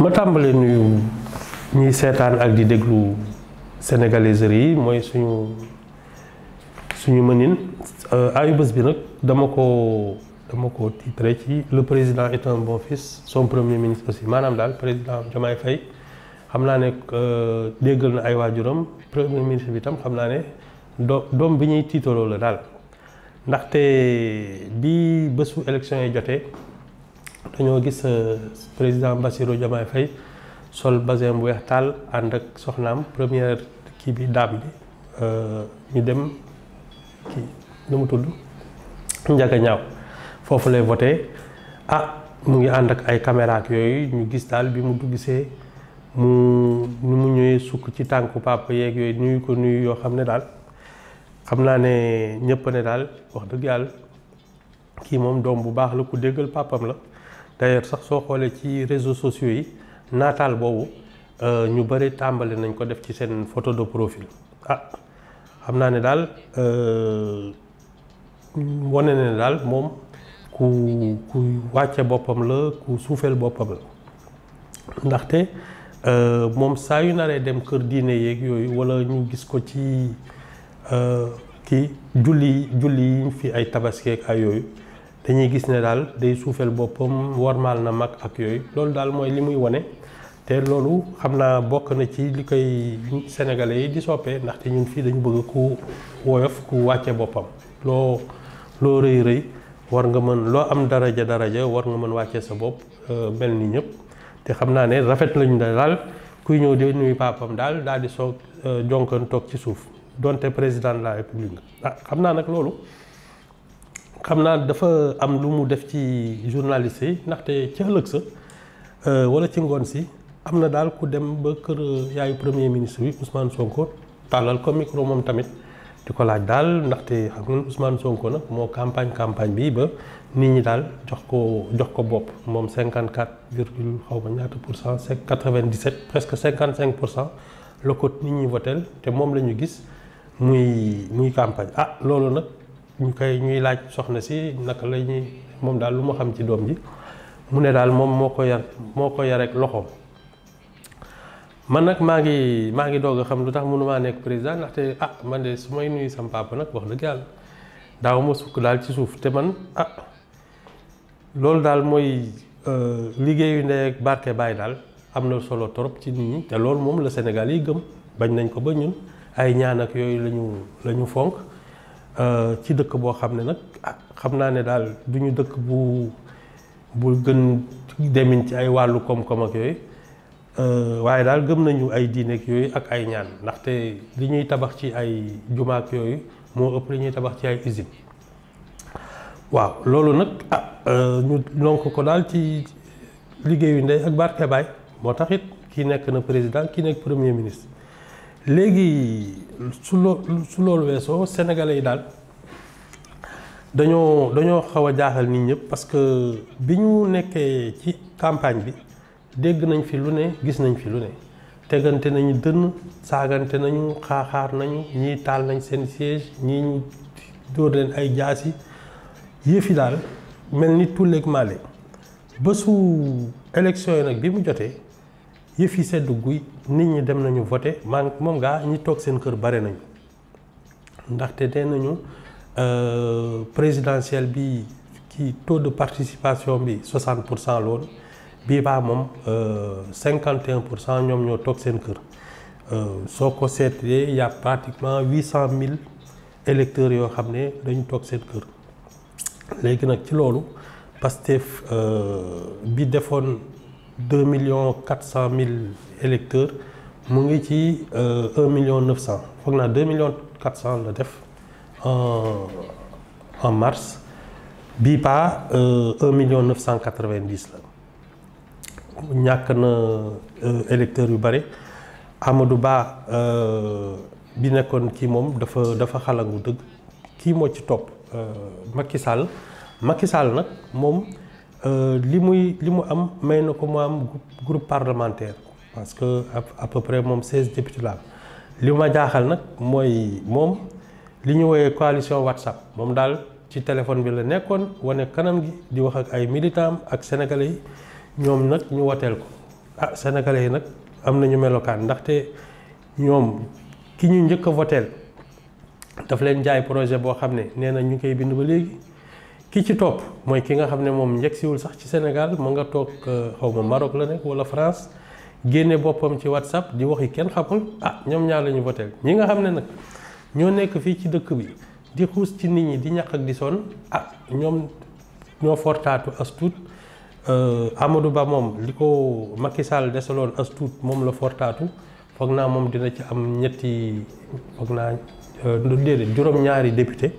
ma tàmbalee nuyu ñuy seetaan ak di déglu sénégalaiserie yi mooy suñu mënin ayu bés bi nag dama ko titré ci le président est un bon fils son premier ministre aussi maanaam daal président Diomaye Faye xam naa ne déggal na ay waajuram premier ministre bi tam xam naa ne doom bi ñuy tiitaroo la daal ndaxte bi bésu élection yi jotee dañoo gis président Bassirou Diomaye Faye sol basin bu weex taal ànd ak soxnaam première kii bi daam bi ñu dem kii nu mu tudd Njaga Ñaaw foofu lay voté mu ngi ànd ak ay caméra ak yooyu ñu gis daal bi mu duggisee mu ñëwee sukk ci tànku papa yeeg yooyu nuyu ko nuyu yoo xam ne daal xam naa ne ñëpp ne daal wax dëgg yàlla kii moom doom bu baax la ku déggal papam la d'ailleurs sax soo xoolee ci réseaux sociaux yi naataal boobu ñu bëri tàmbali nañ ko def ci seen photo de profil xam naa ne daal wane ne daal moom ku wàcce boppam la ku suufeel boppam la ndaxte moom saa yu naree dem kër diine yeeg yooyu wala ñu gis ko ci kii julli yi fi ay tabaskeek ay yooyu dañuy gis ne daal day suufeel boppam warmaal na mag ak yooyu loolu daal mooy li muy wane te loolu xam naa bokk na ci li koy sénégalais yi di soppee ndaxte ñun fii dañu bëgg ku woyof ku wàcce boppam loo rëy war nga mën loo am daraja war nga mën wàcce sa bopp mel ni ñëpp te xam naa ne rafet lañu daal kuy ñëw di nuyu papam daal di soog jonkan toog ci suuf donte président de la république xam naa nag loolu xam naa dafa am lu mu def ci journaliste yi ndaxte ci ëllëg sa wala ci ngoon si am na daal ku dem ba kër yaayu premier ministre bi Ousmane Sonko tàllal ko micro moom tamit di ko laaj daal ndaxte xam ngeen Ousmane Sonko nag moo campagne bi ba nit ñi daal jox ko bopp moom 54 virgule xaw ma ñaata pour cent 97 presque 55% la ko nit ñi votel te moom la ñu gis muy campagne loolu nag ñuy laaj soxna si naka la ñuy moom daal lu ma xam ci doom ji mu ne daal moom moo ko yar ak loxoom man nag maa ngi doog a xam lu tax mënumaa nekk président ndaxte man de su may nuyu sam papa nag wax dëgg yàlla daaw ma sukk daal ci suuf te man loolu daal mooy liggéeyu ndey ak barke baay daal am na solo trop ci nit ñi te loolu moom la Sénégal yi gëm bañ nañ ko ba ñun ay ñaan ak yooyu la ñu fonk ci dëkk boo xam ne nag xam naa ne daal du ñu dëkk bu gën demin ci ay wàllu koom-koom ak yooyu waaye daal gëm nañu ay diineek yooyu ak ay ñaan ndaxte li ñuy tabax ci ay jumaak yooyu moo ëpp li ñuy tabax ci ay usine waaw loolu nag ñu lonk ko daal ci liggéeyu ndey ak barke baay moo tax it kii nekk na président kii nekk premier ministre léegi su loolu weesoo sénégalais yi daal dañoo xaw a jaaxal nit ñëpp parce que bi ñu nekkee ci campagne bi dégg nañ fi lu ne gis nañ fi lu ne tegante nañu dënn saagante nañu xaaxaar nañu ñii taal nañ seen siège ñii ñu dóor leen ay jaasi yëfi daal mel ni tulleeg maale bésu élection yi nag bi mu jotee yëf yi sedd guy nit ñi dem nañu voté moom gaa ñi toog seen kër bare nañu ndaxte nee nañu présidentielle bi ci taux de participation bi 60% la woon bii baa moom 51% ñoom ñoo toog seen kër soo ko seetlee y a pratiquement 800 000 électeurs yoo xam ne dañu toog seen kër léegi nag ci loolu Pastef bi defoon 2,4 millions électeurs mu ngi ci 1,9 million foog naa 2,4 millions la def en mars bii pas 1,990 la ñàkk na électeurs yu bare Amadou Ba bi nekkoon kii moom dafa xalangu dëgg kii moo ci topp Macky Sall nag moom li mu am may na ko mu am groupe parlementaire parce que à peu près moom 16 députés la li ma jaaxal nag mooy moom li ñu woowee coalition WhatsApp moom daal ci téléphone bi la nekkoon wane kanam gi di wax ak ay militants ak sénégalais yi ñoom nag ñu woteel ko ah sénégalais yi nag am nañu melokaan ndaxte ñoom ki ñu njëkk a voteel daf leen jaay projet boo xam ne nee na ñu koy bind ba léegi. ki ci topp mooy ki nga xam ne moom njëkksiwul sax ci Sénégal ma nga toog xaw ma Maroc la nekk wala France génne boppam ci WhatsApp di wax yi kenn xamul ah ñoom ñaar la ñu voteel ñi nga xam ne nag ñoo nekk fii ci dëkk bi di xuus ci nit ñi di ñaq ak di sonn ah ñoom ñoo fortaatu as tuut Amadou Ba moom li ko Macky Sall desaloon as tuut moom la fortaatu foog naa moom dina ci am ñetti foog naa déedéet juróom-ñaari député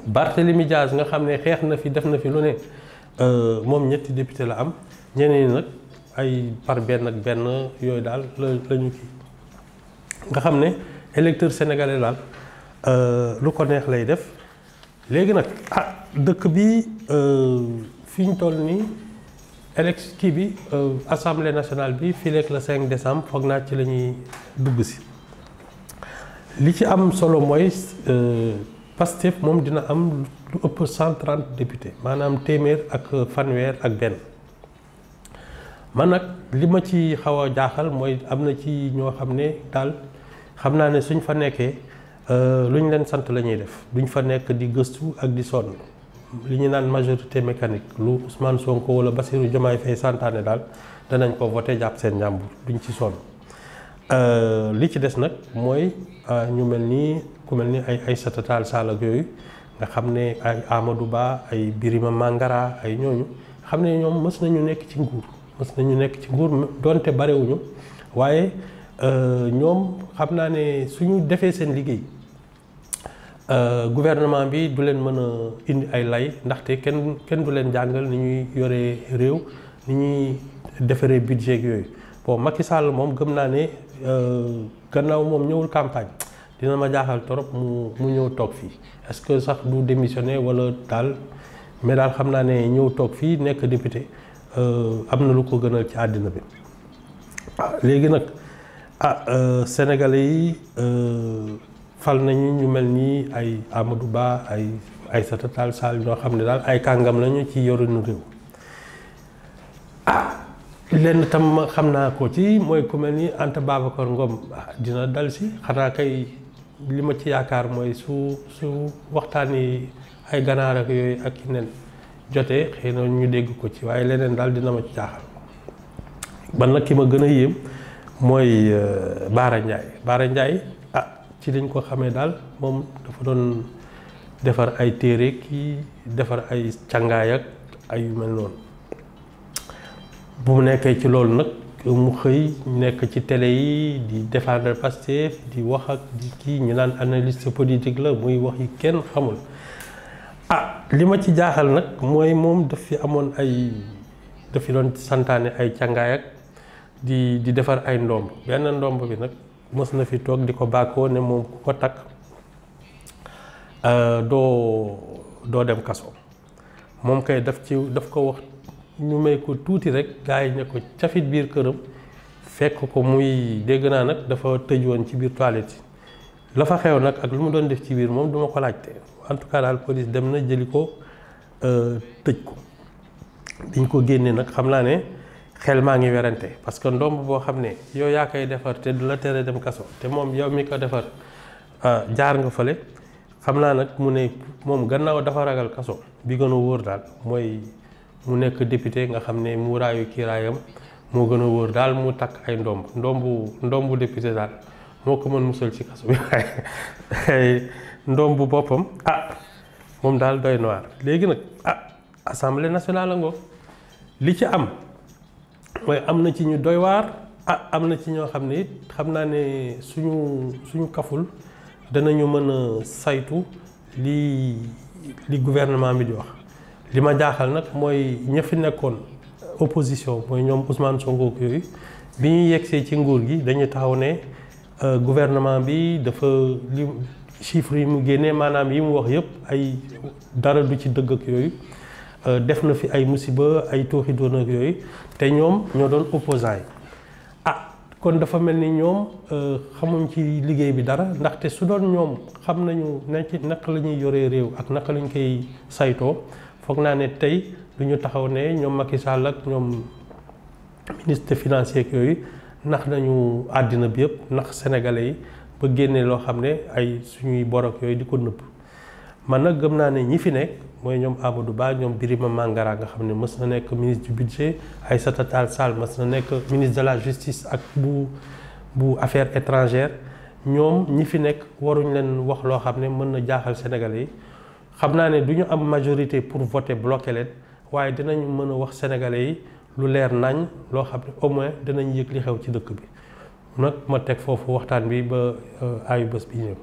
Barthélémy Dias nga xam ne xeex na fi def na fi lu ne moom ñetti député la am ñeneen ñi nag ay par benn ak benn yooyu daal la ñu kii nga xam ne électeur sénégalais daal lu ko neex lay def léegi nag ah dëkk bi fi ñu toll nii kii bi assemblée nationale bi fii leeg le 5 décembre foog naa ci la ñuy dugg si li ci am solo mooy Pastef moom dina am lu ëpp 130 députés maanaam téeméer ak fanweer ak benn man nag li ma ci xaw a jaaxal mooy am na ci ñoo xam ne daal xam naa ne suñ fa nekkee lu ñu leen sant la ñuy def duñ fa nekk di gëstu ak di sonn li ñu naan majorité mécanique lu Ousmane Sonko wala Bassirou Diomaye Faye santaane daal danañ ko voté jàpp seen njàmbur duñ ci sonn li ci des nag mooy ñu mel nii ku mel ni ay Aïssata Tall Sall ak yooyu nga xam ne ay Amadou Ba ay Birima Mangara ay ñooñu xam ne ñoom mës nañu nekk ci nguur donte barewuñu waaye ñoom xam naa ne suñu defee seen liggéey gouvernement bi du leen mën a indi ay lay ndaxte kenn du leen jàngal ni ñuy yoree réew ni ñuy defaree budget yooyu bon Macky Sall moom gëm naa ne gannaaw moom ñëwul campagne dina ma jaaxal trop mu ñëw toog fii est-ce que sax du démissionner wala daal mais daal xam naa ne ñëw toog fii nekk député am na lu ko gënal ci àddina bi léegi nag sénégalais yi fal nañu ñu mel nii ay Amadou Ba ay Aïssata Tall Sall ñoo xam ne daal ay kàngam lañu ci yorinu réew lenn tam xam naa ko ci mooy ku mel ni Anta Babacar Ngom dina dal si xanaa kay li ma ci yaakaar mooy su waxtaani ay ganaar ak yooyu ak i nen jotee xëy na ñu dégg ko ci waaye leneen daal dina ma ci jaaxal man nag ki ma gën a yéem mooy Bara Ndiaye ci liñ ko xamee daal moom dafa doon defar ay téere kii defar ay càngaay ak ay yu mel noonu bu mu nekkee ci loolu nag mu xëy nekk ci télé yi di défendre Pastef di wax ak di kii ñu naan analyste politique la muy wax yi kenn xamul li ma ci jaaxal nag mooy moom daf fi amoon daf fi doon santaane ay càngaay ak di defar ay ndomb benn ndomb bi nag mës na fi toog di ko bàkkoo ne moom ku ko takk doo dem kaso moom kay daf ko wax ñu may ko tuuti rek gars yi ne ko cafit biir këram fekk ko muy dégg naa nag dafa tëj woon ci biir toilette yi la fa xew nag ak lu mu doon def ci biir moom duma ko laajte en tout cas daal police dem na jëli ko tëj ko biñ ko génnee nag xam naa ne xel maa ngi werante parce que ndomb boo xam ne yow yaa koy defar te du la tere dem kaso te moom yow mi ko defar jaar nga fële xam naa nag mu ne moom gannaaw dafa ragal kaso bi gën a wóor daal mooy mu nekk député nga xam ne muuraayu kiiraayam moo gën a wóor daal mu takk ay ndombu député daal moo ko mën musal ci kaso bi waaye ndombu boppam moom daal doy na waar léegi nag assemblée nationale la ngoo li ci am mooy am na ci ñu doy waar am na ci ñoo xam ne it xam naa ne suñu kaful danañu mën a saytu li gouvernement bi di wax li ma jaaxal nag mooy ña fi nekkoon opposition mooy ñoom Ousmane Sonko yooyu bi ñuy yegsee ci nguur gi dañuy taxaw ne gouvernement bi dafa li chiffres yi mu génnee maanaam yi mu wax yëpp ay dara du ci dëgg ak yooyu def na fi ay musiba ay tooxi doon ak yooyu te ñoom ñoo doon opposants yi kon dafa mel ni ñoom xamuñ ci liggéey bi dara ndaxte su doon ñoom xam nañu naka la ñuy yoree réew ak naka lañ koy saytoo foog naa ne tey du ñu taxaw ne ñoom Macky Sall ak ñoom ministre financier ak yooyu nax nañu àddina bi yëpp nax sénégalais yi ba génne loo xam ne ay suñuy borok yooyu di ko nëbb man nag gëm naa ne ñi fi nekk mooy ñoom Amadou Ba ñoom Birima Mangara nga xam ne mës na nekk ministre du budget Aïssata Tall Sall mës na nekk ministre de la justice ak bu affaires étrangères ñoom ñi fi nekk waruñ leen wax loo xam ne mën na jaaxal sénégalais yi xam naa ne du ñu am majorité pour voter bloqué leen waaye dinañ mën a wax sénégalais yi lu leer nañ loo xam ne au moins dinañ yëg li xew ci dëkk bi nag ma teg foofu waxtaan bi ba ayu bés bi ñëw